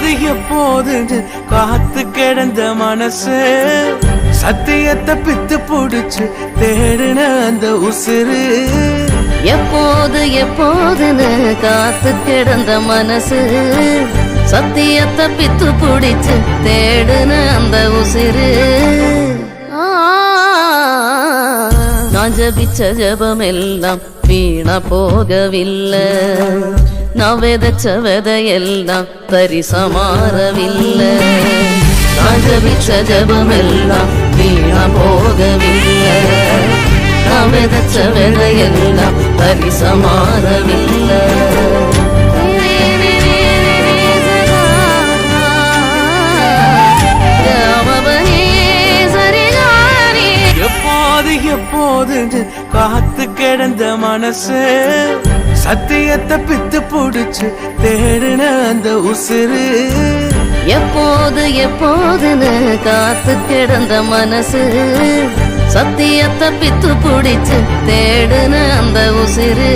எப்போது எப்போதுன்னு காத்து கிடந்த மனசு சத்தியத்தை பித்து புடிச்சு தேடுன அந்த உசுறு. எப்போது எப்போதுன்னு காத்து கிடந்த மனசு சத்தியத்தை பித்து புடிச்சு தேடுன அந்த உசிறு. நான் ஜபிச்ச ஜபம் எல்லாம் வீணா போகவில்லை, நான் விதைச்ச விதையெல்லாம் பரிசமாறவில்லை. நான் ஜபிச்ச ஜபம் எல்லாம் வீணா போகவில்லை, நான் விதைச்ச விதையெல்லாம் பரிசமாறவில்லை. எப்போது எப்போதுன்னு காத்து கிடந்த மனசு சத்தியத்தை பித்து புடிச்சு தேடுன அந்த உசுறு. எப்போது எப்போதுன்னு காத்து கிடந்த மனசு சத்தியத்தை பித்து புடிச்சு தேடுன அந்த உசிறு.